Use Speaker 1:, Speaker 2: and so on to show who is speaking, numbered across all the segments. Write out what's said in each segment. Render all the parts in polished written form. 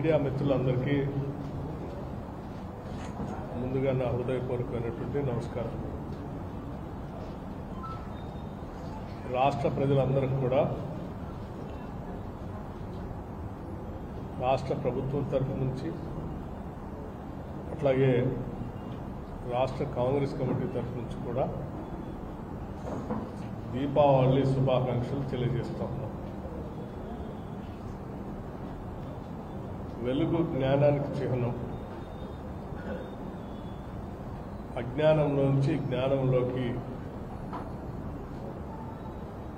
Speaker 1: Media మిత్రులందరికీ ముందుగా నా హృదయపూర్వకమైనటువంటి నమస్కారం. రాష్ట్ర ప్రజలందరికీ కూడా రాష్ట్ర ప్రభుత్వం తరఫు నుంచి అట్లాగే రాష్ట్ర కాంగ్రెస్ కమిటీ తరఫు నుంచి కూడా దీపావళి శుభాకాంక్షలు తెలియజేస్తా ఉన్నాం. వెలుగు జ్ఞానానికి చిహ్నం. అజ్ఞానంలోంచి జ్ఞానంలోకి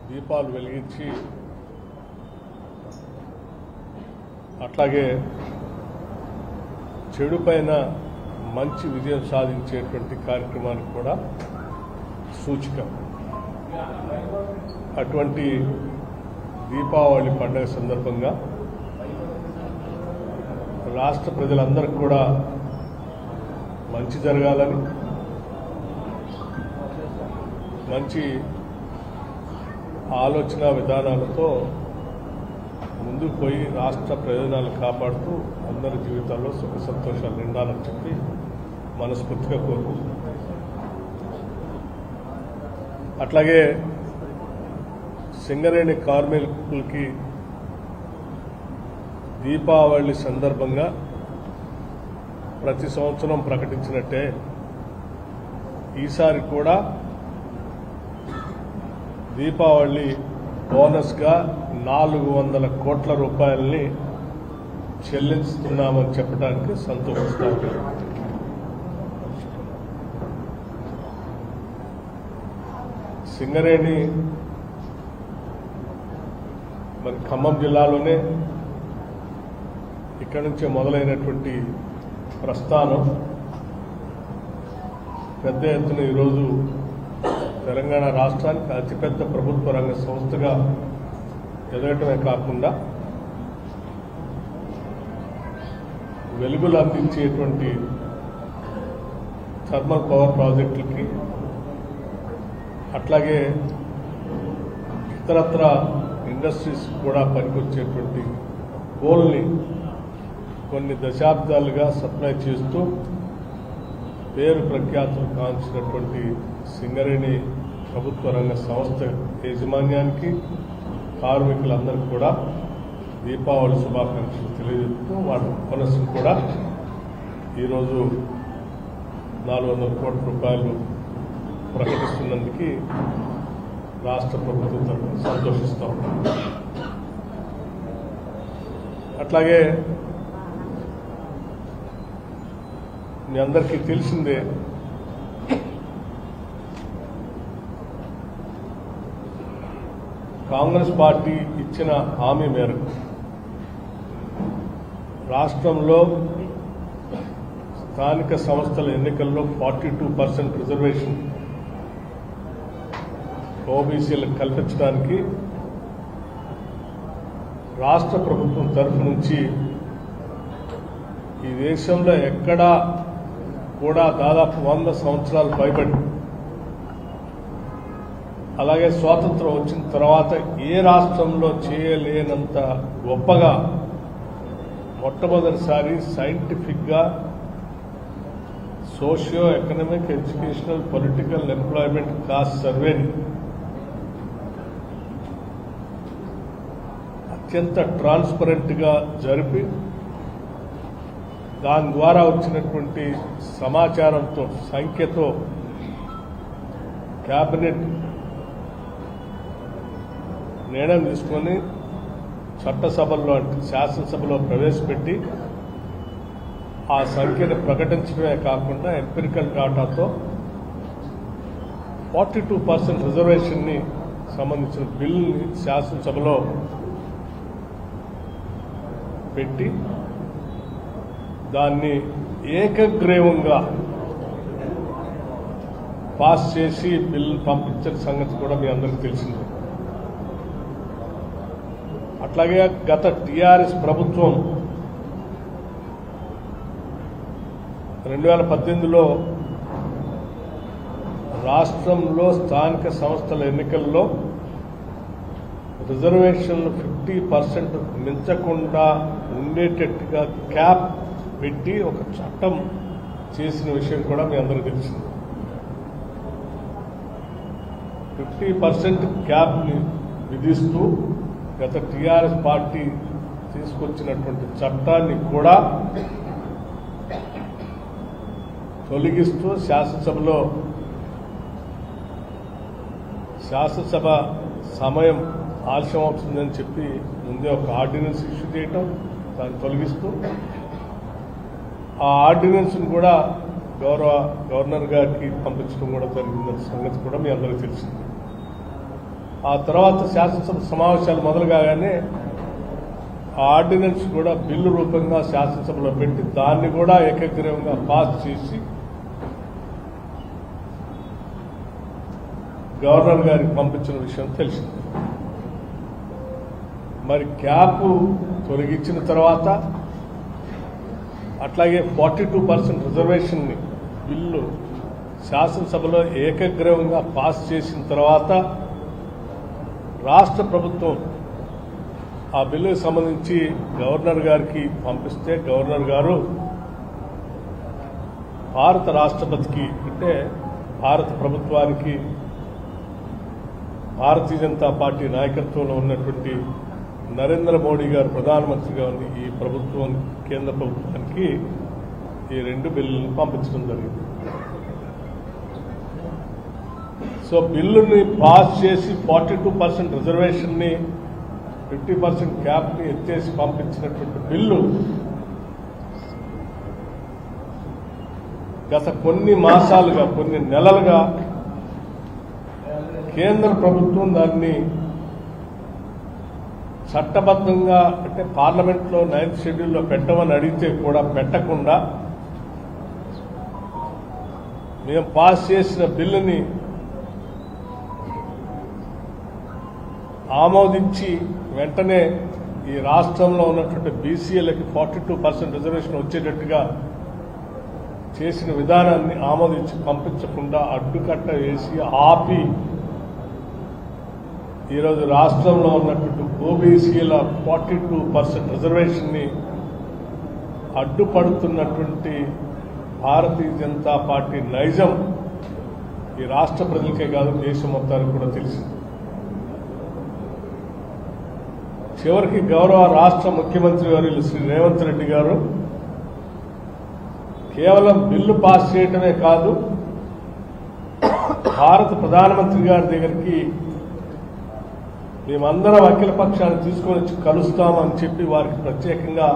Speaker 1: దీపాలు వెలిగించి అట్లాగే చెడు పైన మంచి విజయం సాధించేటువంటి కార్యక్రమానికి కూడా సూచిక. అటువంటి దీపావళి పండుగ సందర్భంగా రాష్ట్ర ప్రజలందరికీ కూడా మంచి జరగాలని, మంచి ఆలోచన విధానాలతో ముందుకు పోయి రాష్ట్ర ప్రయోజనాలు కాపాడుతూ అందరి జీవితాల్లో సుఖ సంతోషాలు నిండాలని చెప్పి మనస్ఫూర్తిగా కోరుకుంటున్నాం. అట్లాగే సింగరేణి కార్మికులకి దీపావళి సందర్భంగా ప్రతి సంవత్సరం ప్రకటించినట్టే ఈసారి కూడా దీపావళి బోనస్గా 400 కోట్ల రూపాయలని చెల్లిస్తున్నామని చెప్పడానికి సంతోషిస్తాను. సింగరేణి మరి ఖమ్మం జిల్లాలోనే ఇక్కడి నుంచే మొదలైనటువంటి ప్రస్థానం పెద్ద ఎత్తున ఈరోజు తెలంగాణ రాష్ట్రానికి అతిపెద్ద ప్రభుత్వ రంగ సంస్థగా ఎదగటమే కాకుండా వెలుగులు అందించేటువంటి థర్మల్ పవర్ ప్రాజెక్టులకి అట్లాగే ఇతరత్ర ఇండస్ట్రీస్ కూడా పనికొచ్చేటువంటి కోల్ని కొన్ని దశాబ్దాలుగా సప్లై చేస్తూ పేరు ప్రఖ్యాతులు కాంచినటువంటి సింగరేణి ప్రభుత్వ రంగ సంస్థ యాజమాన్యానికి, కార్మికులందరికీ కూడా దీపావళి శుభాకాంక్షలు తెలియజేస్తూ వాటి బోనస్ను కూడా ఈరోజు 400 కోట్ల రూపాయలు ప్రకటిస్తున్నందుకు రాష్ట్ర ప్రభుత్వం తరఫున సంతోషిస్తాం. అట్లాగే మీ అందరికీ తెలిసిందే, కాంగ్రెస్ పార్టీ ఇచ్చిన హామీ మేరకు రాష్ట్రంలో స్థానిక సంస్థల ఎన్నికల్లో 42% రిజర్వేషన్ ఓబీసీలకు కల్పించడానికి రాష్ట్ర ప్రభుత్వం తరఫు నుంచి ఈ దేశంలో ఎక్కడా కూడా దాదాపు 100 సంవత్సరాలు పైబడి, అలాగే స్వాతంత్రం వచ్చిన తర్వాత ఏ రాష్ట్రంలో చేయలేనంత గొప్పగా మొట్టమొదటిసారి సైంటిఫిక్గా socio economic, educational, political, employment cost సర్వేని అత్యంత ట్రాన్స్పరెంట్గా జరిపి దాని ద్వారా వచ్చినటువంటి సమాచారంతో, సంఖ్యతో కేబినెట్ నిర్ణయం తీసుకొని చట్టసభల్లో అంటే శాసనసభలో ప్రవేశపెట్టి ఆ సంఖ్యను ప్రకటించడమే కాకుండా ఎంపిరికల్ డాటాతో 42% రిజర్వేషన్ని సంబంధించిన బిల్లుని శాసనసభలో పెట్టి దాన్ని ఏకగ్రీవంగా పాస్ చేసి బిల్లు పంపించిన సంగతి కూడా మీ అందరికీ తెలిసిందే. అట్లాగే గత టీఆర్ఎస్ ప్రభుత్వం 2018లో రాష్ట్రంలో స్థానిక సంస్థల ఎన్నికల్లో రిజర్వేషన్లు 50% మించకుండా ఉండేటట్టుగా క్యాప్ పెట్టి ఒక చట్టం చేసిన విషయం కూడా మీ అందరికీ తెలిసింది. 50% క్యాప్ని విధిస్తూ గత టీఆర్ఎస్ పార్టీ తీసుకొచ్చినటువంటి చట్టాన్ని కూడా తొలగిస్తూ శాసనసభ సమయం ఆలస్యం అవుతుందని చెప్పి ముందే ఒక ఆర్డినెన్స్ ఇష్యూ చేయటం, దాన్ని తొలగిస్తూ ఆ ఆర్డినెన్స్ను కూడా గవర్నర్ గారికి పంపించడం కూడా జరిగిందన్న సంగతి కూడా మీ అందరికీ తెలిసింది. ఆ తర్వాత శాసనసభ సమావేశాలు మొదలు కాగానే ఆ ఆర్డినెన్స్ కూడా బిల్లు రూపంగా శాసనసభలో పెట్టి దాన్ని కూడా ఏకగ్రీవంగా పాస్ చేసి గవర్నర్ గారికి పంపించిన విషయం తెలిసింది. మరి క్యాప్ తొలగించిన తర్వాత అట్లాగే 42% రిజర్వేషన్ని బిల్లు శాసనసభలో ఏకగ్రీవంగా పాస్ చేసిన తర్వాత రాష్ట్ర ప్రభుత్వం ఆ బిల్లుకు సంబంధించి గవర్నర్ గారికి పంపిస్తే గవర్నర్ గారు భారత రాష్ట్రపతికి అంటే భారత ప్రభుత్వానికి భారతీయ జనతా పార్టీ నాయకత్వంలో ఉన్నటువంటి నరేంద్ర మోడీ గారు ప్రధానమంత్రిగా ఉన్న ఈ ప్రభుత్వం కేంద్ర ప్రభుత్వానికి ఈ 2 బిల్లులను పంపించడం జరిగింది. సో బిల్లుని పాస్ చేసి 42% రిజర్వేషన్ని 50% క్యాప్ని ఎత్తేసి పంపించినటువంటి బిల్లు గత కొన్ని మాసాలుగా కొన్ని నెలలుగా కేంద్ర ప్రభుత్వం దాన్ని చట్టబద్ధంగా అంటే పార్లమెంట్లో 9th షెడ్యూల్లో పెట్టమని అడిగితే కూడా పెట్టకుండా మేము పాస్ చేసిన బిల్లుని ఆమోదించి వెంటనే ఈ రాష్ట్రంలో ఉన్నటువంటి బీసీలకి 42% రిజర్వేషన్ వచ్చేటట్టుగా చేసిన విధానాన్ని ఆమోదించి పంపించకుండా అడ్డుకట్ట వేసి ఆపి ఈరోజు రాష్ట్రంలో ఉన్నటువంటి ఓబీసీల 42% రిజర్వేషన్ని అడ్డుపడుతున్నటువంటి భారతీయ జనతా పార్టీ నైజం ఈ రాష్ట్ర ప్రజలకే కాదు దేశం మొత్తానికి కూడా తెలిసింది. చివరికి గౌరవ రాష్ట్ర ముఖ్యమంత్రి వర్యులు శ్రీ రేవంత్ రెడ్డి గారు కేవలం బిల్లు పాస్ చేయటమే కాదు, భారత ప్రధానమంత్రి గారి దగ్గరికి మేమందరం అఖిల పక్షాన్ని తీసుకొని వచ్చి కలుస్తామని చెప్పి వారికి ప్రత్యేకంగా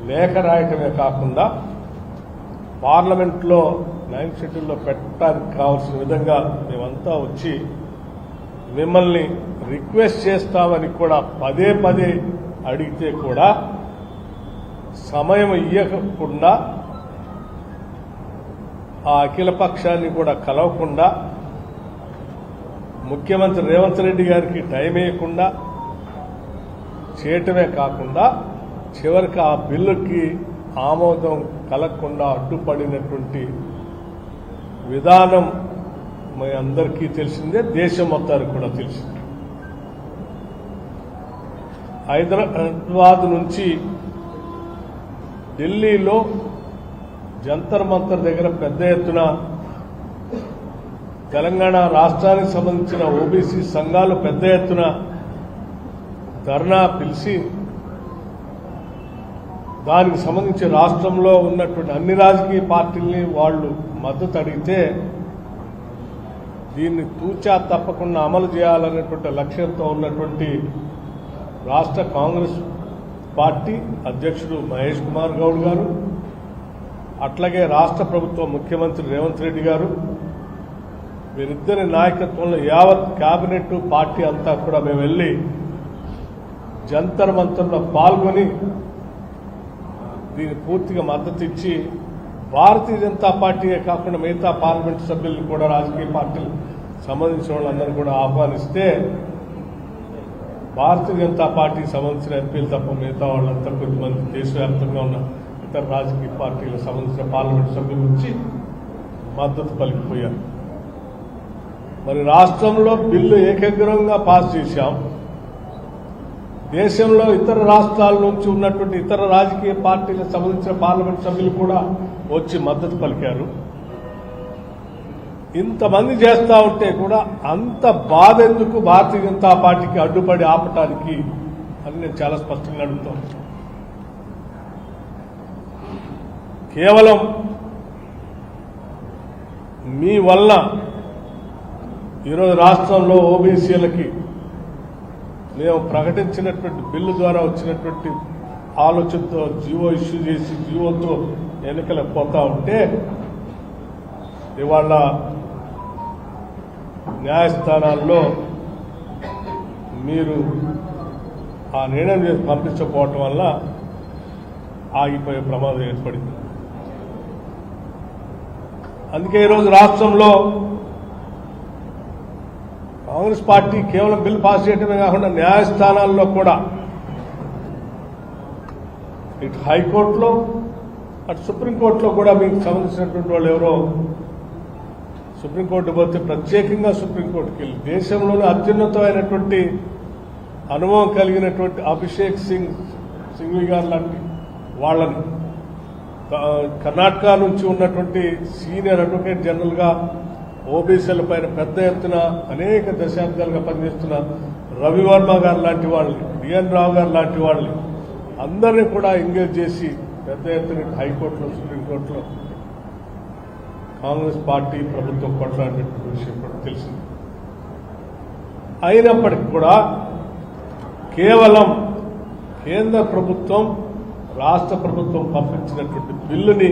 Speaker 1: లేఖ రాయటమే కాకుండా పార్లమెంట్లో 9th షెడ్యూల్లో పెట్టడానికి కావాల్సిన విధంగా మేమంతా వచ్చి మిమ్మల్ని రిక్వెస్ట్ చేస్తామని కూడా పదే పదే అడిగితే కూడా సమయం ఇవ్వకుండా ఆ అఖిల పక్షాన్ని కూడా కలవకుండా ముఖ్యమంత్రి రేవంత్ రెడ్డి గారికి టైం ఇవ్వకుండా చేయటమే కాకుండా చివరికి ఆ బిల్లుకి ఆమోదం కలగకుండా అడ్డుపడినటువంటి విధానం మీ అందరికీ తెలిసిందే, దేశం మొత్తానికి కూడా తెలిసింది. హైదరాబాద్ నుంచి ఢిల్లీలో జంతర్ మంతర్ దగ్గర పెద్ద ఎత్తున తెలంగాణ రాష్ట్రానికి సంబంధించిన ఓబీసీ సంఘాలు పెద్ద ఎత్తున ధర్నా పిలిచి దానికి సంబంధించి రాష్ట్రంలో ఉన్నటువంటి అన్ని రాజకీయ పార్టీల్ని వాళ్ళు మద్దతు అడిగితే దీన్ని తూచా తప్పకుండా అమలు చేయాలనేటువంటి లక్ష్యంతో ఉన్నటువంటి రాష్ట్ర కాంగ్రెస్ పార్టీ అధ్యక్షుడు మహేష్ కుమార్ గౌడ్ గారు, అట్లాగే రాష్ట్ర ప్రభుత్వ ముఖ్యమంత్రి రేవంత్ రెడ్డి గారు, వీరిద్దరి నాయకత్వంలో యావత్ కేబినెట్ పార్టీ అంతా కూడా మేము వెళ్లి జంతర్ మంతర్లో పాల్గొని దీనికి పూర్తిగా మద్దతు ఇచ్చి భారతీయ జనతా పార్టీయే కాకుండా మిగతా పార్లమెంట్ సభ్యులను కూడా రాజకీయ పార్టీలు సంబంధించిన వాళ్ళందరూ కూడా ఆహ్వానిస్తే భారతీయ జనతా పార్టీకి సంబంధించిన ఎంపీలు తప్ప మిగతా వాళ్ళంతా కొద్దిమంది దేశవ్యాప్తంగా ఉన్న ఇతర రాజకీయ పార్టీలకు సంబంధించిన పార్లమెంట్ సభ్యుల నుంచి మద్దతు పలికిపోయారు. మరి రాష్ట్రంలో బిల్లు ఏకగ్రీవంగా పాస్ చేశాం. దేశంలో ఇతర రాష్ట్రాల నుంచి ఉన్నటువంటి ఇతర రాజకీయ పార్టీలకు సంబంధించిన పార్లమెంట్ సభ్యులు కూడా వచ్చి మద్దతు పలికారు. ఇంతమంది చేస్తా ఉంటే కూడా అంత బాధ ఎందుకు భారతీయ జనతా పార్టీకి అడ్డుపడి ఆపటానికి అని నేను చాలా స్పష్టంగా అడుగుతాను. కేవలం మీ వల్ల ఈరోజు రాష్ట్రంలో ఓబీసీలకి మేము ప్రకటించినటువంటి బిల్లు ద్వారా వచ్చినటువంటి ఆలోచనతో జీవో ఇష్యూ చేసి జీవోతో ఎన్నికలకు పోతా ఉంటే ఇవాళ న్యాయస్థానాల్లో మీరు ఆ నిర్ణయం చేసి పంపించకపోవటం వల్ల ఆగిపోయే ప్రమాదం ఏర్పడింది. అందుకే ఈరోజు రాష్ట్రంలో కాంగ్రెస్ పార్టీ కేవలం బిల్లు పాస్ చేయడమే కాకుండా న్యాయస్థానాల్లో కూడా ఇటు హైకోర్టులో అటు సుప్రీంకోర్టులో కూడా మీకు సంబంధించినటువంటి వాళ్ళు ఎవరో సుప్రీంకోర్టు పోతే ప్రత్యేకంగా సుప్రీంకోర్టుకి వెళ్ళి దేశంలోనే అత్యున్నతమైనటువంటి అనుభవం కలిగినటువంటి అభిషేక్ సింఘ్వి గారు లాంటి వాళ్ళని కర్ణాటక నుంచి ఉన్నటువంటి సీనియర్ అడ్వకేట్ జనరల్గా ఓబీసీల పైన పెద్ద ఎత్తున అనేక దశాబ్దాలుగా పనిచేస్తున్న రవివర్మ గారు లాంటి వాళ్ళని, డిఎన్ రావు గారు లాంటి వాళ్ళని అందరినీ కూడా ఎంగేజ్ చేసి పెద్ద ఎత్తున హైకోర్టులో సుప్రీంకోర్టులో కాంగ్రెస్ పార్టీ ప్రభుత్వం కొట్లాడినటువంటి విషయం కూడా తెలిసింది. అయినప్పటికీ కూడా కేవలం కేంద్ర ప్రభుత్వం రాష్ట్ర ప్రభుత్వం పంపించినటువంటి బిల్లుని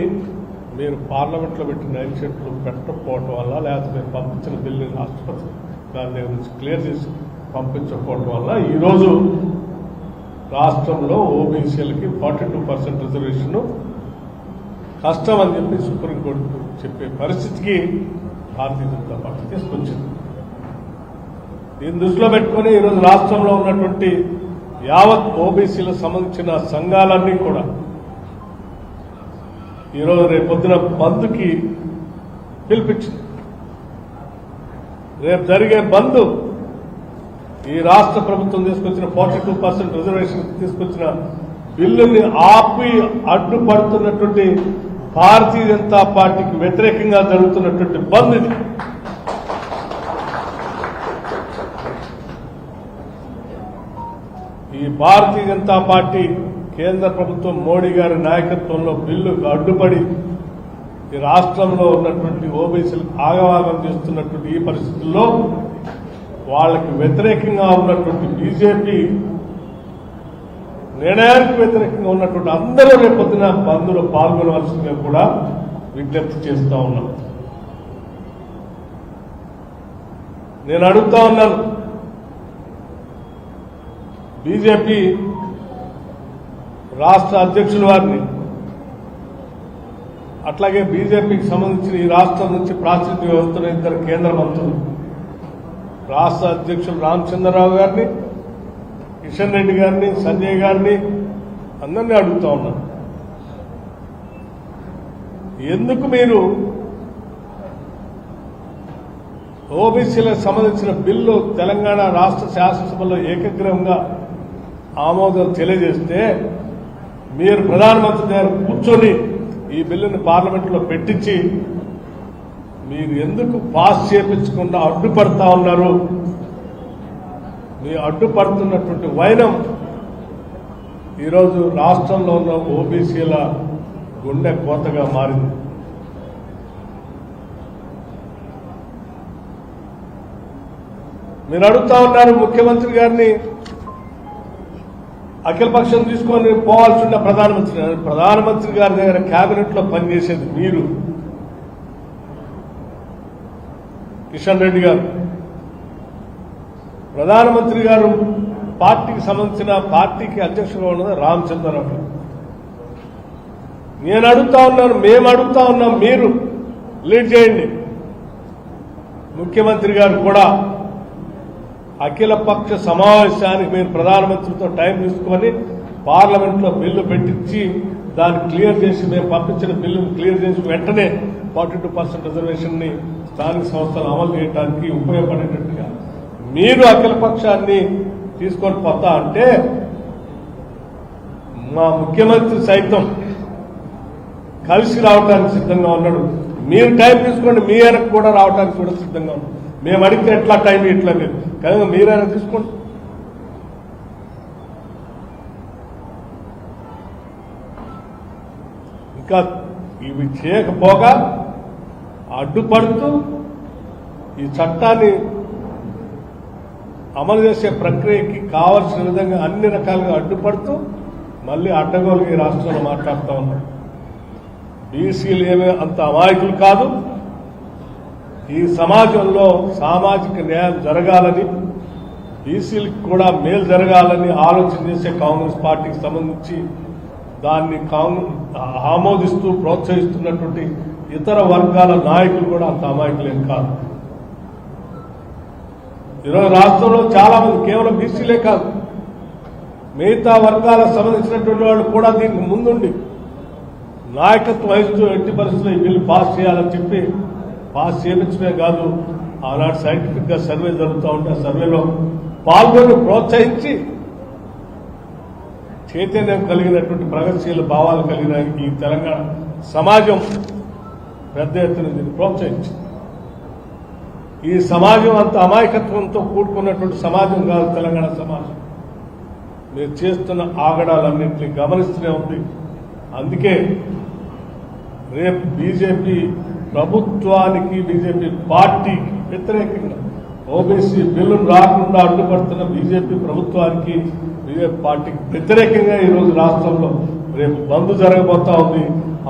Speaker 1: మీరు పార్లమెంట్లో పెట్టిన 9 షెడ్లు పెట్టకపోవడం వల్ల, లేకపోతే మీరు పంపించిన బిల్లుని రాష్ట్రపతి దాని దగ్గర నుంచి క్లియర్ చేసి పంపించకపోవడం వల్ల ఈరోజు రాష్ట్రంలో ఓబీసీలకి 42% రిజర్వేషన్ కష్టం అని చెప్పి సుప్రీంకోర్టు చెప్పే పరిస్థితికి భారతీయ జనతా పార్టీ తీసుకొచ్చింది. దీన్ని దృష్టిలో పెట్టుకుని ఈరోజు రాష్ట్రంలో ఉన్నటువంటి యావత్ ఓబీసీలకు సంబంధించిన సంఘాలన్నీ కూడా ఈరోజు రేపొద్దున బంద్కి పిలిపించింది. రేపు జరిగే బంద్ ఈ రాష్ట్ర ప్రభుత్వం తీసుకొచ్చిన 42% రిజర్వేషన్ తీసుకొచ్చిన బిల్లుని ఆపి అడ్డుపడుతున్నటువంటి భారతీయ జనతా పార్టీకి వ్యతిరేకంగా జరుగుతున్నటువంటి బంద్ ఇది. ఈ భారతీయ జనతా పార్టీ కేంద్ర ప్రభుత్వం మోడీ గారి నాయకత్వంలో బిల్లుకు అడ్డుపడి ఈ రాష్ట్రంలో ఉన్నటువంటి ఓబీసీలకు ఆగవాగం చేస్తున్నటువంటి ఈ పరిస్థితుల్లో వాళ్ళకి వ్యతిరేకంగా ఉన్నటువంటి బీజేపీ నిర్ణయానికి వ్యతిరేకంగా ఉన్నటువంటి అందరూ రేపొద్దున బంద్లో పాల్గొనవలసిందిగా కూడా విజ్ఞప్తి చేస్తా ఉన్నాం. నేను అడుగుతా ఉన్నాను, బీజేపీ రాష్ట్ర అధ్యక్షుల వారిని, అట్లాగే బీజేపీకి సంబంధించిన ఈ రాష్ట్రం నుంచి ప్రాతినిధ్య వ్యవస్థలో 2 కేంద్ర మంత్రులు, రాష్ట్ర అధ్యక్షులు రామచంద్రరావు గారిని, కిషన్ రెడ్డి గారిని, సంజయ్ గారిని అందరినీ అడుగుతా ఉన్నాను, ఎందుకు మీరు ఓబీసీలకు సంబంధించిన బిల్లు తెలంగాణ రాష్ట్ర శాసనసభలో ఏకగ్రీవంగా ఆమోదం తెలియజేస్తే మీరు ప్రధానమంత్రి గారు కూర్చొని ఈ బిల్లుని పార్లమెంట్లో పెట్టించి మీరు ఎందుకు పాస్ చేయించకుండా అడ్డుపడతా ఉన్నారు? మీ అడ్డుపడుతున్నటువంటి వైనం ఈరోజు రాష్ట్రంలో ఉన్న ఓబీసీల గుండె కోతగా మారింది. మీరు అడుగుతా ఉన్నారు ముఖ్యమంత్రి గారిని అఖిలపక్షం తీసుకొని పోవాల్సి ఉన్న ప్రధానమంత్రి గారి దగ్గర కేబినెట్ లో పనిచేసేది మీరు, కిషన్ రెడ్డి గారు. ప్రధానమంత్రి గారు పార్టీకి సంబంధించిన పార్టీకి అధ్యక్షులుగా ఉన్నది రామచంద్రరావు. నేను అడుగుతా ఉన్నాను, మేము అడుగుతా ఉన్నాం, మీరు లీడ్ చేయండి. ముఖ్యమంత్రి గారు కూడా అఖిలపక్ష సమావేశానికి మీరు ప్రధానమంత్రితో టైం తీసుకొని పార్లమెంట్లో బిల్లు పెట్టించి దాన్ని క్లియర్ చేసి, మేము పంపించిన బిల్లును క్లియర్ చేసి వెంటనే 42% రిజర్వేషన్ ని స్థానిక సంస్థలు అమలు చేయడానికి ఉపయోగపడేటట్టుగా మీరు అఖిలపక్షాన్ని తీసుకొని పోతా అంటే మా ముఖ్యమంత్రి సైతం కలిసి రావడానికి సిద్ధంగా ఉన్నాడు. మీరు టైం తీసుకోండి, మీ వెనక్కి కూడా రావడానికి కూడా సిద్ధంగా ఉన్నాడు. మేము అడిగితే ఎట్లా టైం ఇట్లా లేదు, కనుక మీరైనా తీసుకోండి. ఇంకా ఇవి చేయకపోగా అడ్డుపడుతూ ఈ చట్టాన్ని అమలు చేసే ప్రక్రియకి కావాల్సిన విధంగా అన్ని రకాలుగా అడ్డుపడుతూ మళ్ళీ అడ్డగోలుగా ఈ రాష్ట్రంలో మాట్లాడుతూ ఉన్నారు. బీసీలు ఏమీ అంత అమాయకులు కాదు. ఈ సమాజంలో సామాజిక న్యాయం జరగాలని, బీసీలకు కూడా మేలు జరగాలని ఆలోచన చేసే కాంగ్రెస్ పార్టీకి సంబంధించి దాన్ని ఆమోదిస్తూ ప్రోత్సహిస్తున్నటువంటి ఇతర వర్గాల నాయకులు కూడా అంత అమాయకులేం కాదు. ఈరోజు రాష్ట్రంలో చాలా మంది కేవలం బీసీలే కాదు, మిగతా వర్గాలకు సంబంధించినటువంటి వాళ్ళు కూడా దీనికి ముందుండి నాయకత్వం వహిస్తూ ఎట్టి పరిస్థితుల్లో ఈ బిల్లు పాస్ చేయాలని చెప్పి పాస్ చేయించడమే కాదు, ఆనాడు సైంటిఫిక్ గా సర్వే జరుగుతూ ఉంటే ఆ సర్వేలో పాల్గొని ప్రోత్సహించి చైతన్యం కలిగినటువంటి ప్రగతిశీల భావాలు కలిగిన ఈ తెలంగాణ సమాజం పెద్ద ఎత్తున దీన్ని ప్రోత్సహించింది. ఈ సమాజం అంత అమాయకత్వంతో కూడుకున్నటువంటి సమాజం కాదు తెలంగాణ సమాజం. మీరు చేస్తున్న ఆగడాలన్నింటినీ గమనిస్తూనే ఉంది. అందుకే రేపు బీజేపీ ప్రభుత్వానికి, బీజేపీ పార్టీకి వ్యతిరేకంగా ఓబీసీ బిల్లును రాకుండా అడ్డుపడుతున్న బీజేపీ ప్రభుత్వానికి, బీజేపీ పార్టీకి వ్యతిరేకంగా ఈరోజు రాష్ట్రంలో రేపు బంద్ జరగబోతా ఉంది.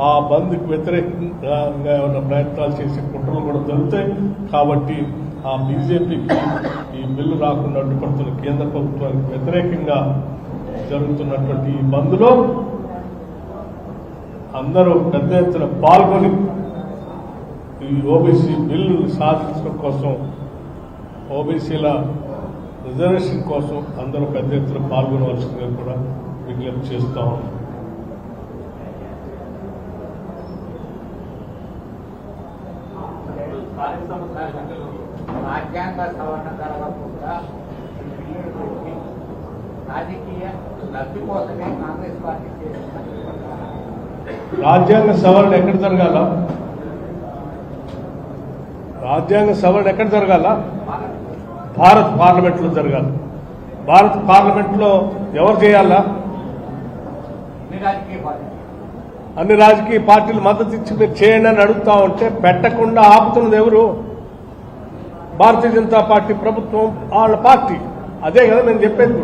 Speaker 1: ఆ బంద్కు వ్యతిరేకంగా ఉన్న ప్రయత్నాలు చేసే కుట్రలు కూడా జరుగుతాయి. కాబట్టి ఆ బీజేపీకి ఈ బిల్లు రాకుండా అడ్డుపడుతున్న కేంద్ర ప్రభుత్వానికి వ్యతిరేకంగా జరుగుతున్నటువంటి ఈ బంద్లో అందరూ పెద్ద ఎత్తున పాల్గొని ఈ ఓబీసీ బిల్లు సాధించడం కోసం, ఓబీసీల రిజర్వేషన్ కోసం అందరూ పెద్ద ఎత్తున పాల్గొనవలసిందిగా కూడా విజ్ఞప్తి చేస్తా ఉన్నాం.
Speaker 2: రాజ్యాంగ సవరణ జరగకుండా రాజకీయ లబ్ధి కోసమే కాంగ్రెస్ పార్టీ చేస్తున్నారు.
Speaker 1: రాజ్యాంగ సవరణ ఎక్కడ జరగాల? రాజ్యాంగ సవరణ ఎక్కడ జరగాల? భారత్ పార్లమెంట్ లో జరగాలి. భారత్ పార్లమెంట్ లో ఎవరు చేయాలా? అన్ని రాజకీయ పార్టీలు మద్దతు ఇచ్చి మీరు చేయండి అని అడుగుతా ఉంటే పెట్టకుండా ఆపుతున్నది ఎవరు? భారతీయ జనతా పార్టీ ప్రభుత్వం, వాళ్ళ పార్టీ. అదే కదా నేను చెప్పేది.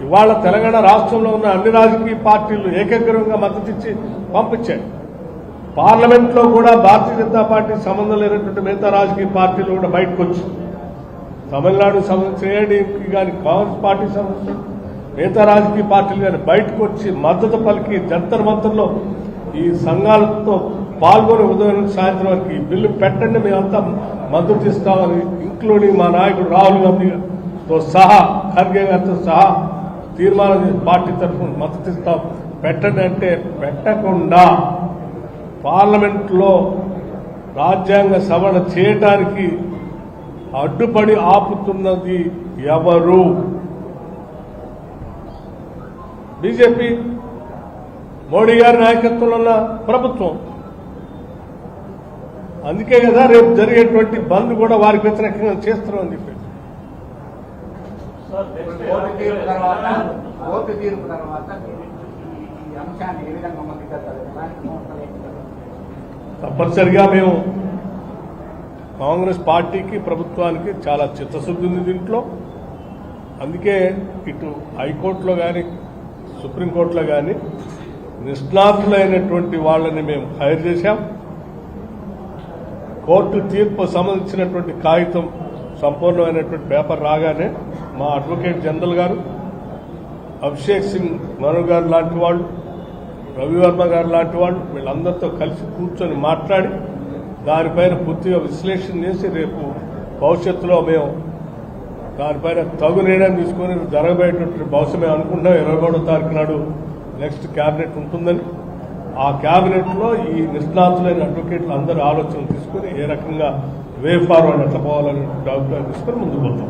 Speaker 1: ఇవాళ తెలంగాణ రాష్ట్రంలో ఉన్న అన్ని రాజకీయ పార్టీలు ఏకగ్రీవంగా మద్దతు ఇచ్చి పంపించాయి. పార్లమెంట్ లో కూడా భారతీయ జనతా పార్టీకి సంబంధం లేనటువంటి మిగతా రాజకీయ పార్టీలు కూడా బయటకు వచ్చి, తమిళనాడుకు సంబంధించిన ఏడీఎంకి కానీ, కాంగ్రెస్ పార్టీకి సంబంధించిన మిగతా రాజకీయ పార్టీలు కానీ బయటకు వచ్చి మద్దతు పలికి జంతర్ మంతర్లో ఈ సంఘాలతో పాల్గొని ఉదయం నుంచి సాయంత్రం వరకు ఈ బిల్లు పెట్టండి, మేమంతా మద్దతు ఇస్తామని, ఇంక్లూడింగ్ మా నాయకుడు రాహుల్ గాంధీతో సహా, ఖర్గే గారితో సహా తీర్మానం చేసి పార్టీ తరఫున మద్దతు ఇస్తాం పెట్టండి అంటే పెట్టకుండా పార్లమెంట్లో రాజ్యాంగ సవరణ చేయటానికి అడ్డుపడి ఆపుతున్నది ఎవరు? బీజేపీ, మోడీ గారి నాయకత్వంలో ఉన్న ప్రభుత్వం. అందుకే కదా రేపు జరిగేటువంటి బంద్ కూడా వారికి వ్యతిరేకంగా చేస్తున్నామని చెప్పి. తప్పనిసరిగా మేము కాంగ్రెస్ పార్టీకి, ప్రభుత్వానికి చాలా చిత్తశుద్ధి ఉంది దీంట్లో. అందుకే ఇటు హైకోర్టులో కానీ, సుప్రీంకోర్టులో కానీ నిష్ణాతులైనటువంటి వాళ్ళని మేము హైర్ చేశాం. కోర్టు తీర్పు సంబంధించినటువంటి కాగితం సంపూర్ణమైనటువంటి పేపర్ రాగానే మా అడ్వకేట్ జనరల్ గారు, అభిషేక్ సింగ్ మను గారు లాంటి వాళ్ళు, రవివర్మ గారు లాంటి వాళ్ళు వీళ్ళందరితో కలిసి కూర్చొని మాట్లాడి దానిపైన పూర్తిగా విశ్లేషణ చేసి రేపు భవిష్యత్తులో మేము దానిపైన తగు నిర్ణయం తీసుకొని జరగబోయేటువంటి బహుశా మేము అనుకుంటాం 23వ తారీఖు నాడు నెక్స్ట్ క్యాబినెట్ ఉంటుందని. ఆ క్యాబినెట్ లో ఈ నిష్ణాతులైన అడ్వకేట్లు అందరూ ఆలోచనలు తీసుకుని ఏ రకంగా వే ఫార్వర్డ్ ఎట్లా పోవాలని అభిప్రాయం తీసుకుని ముందుకు పోతాం.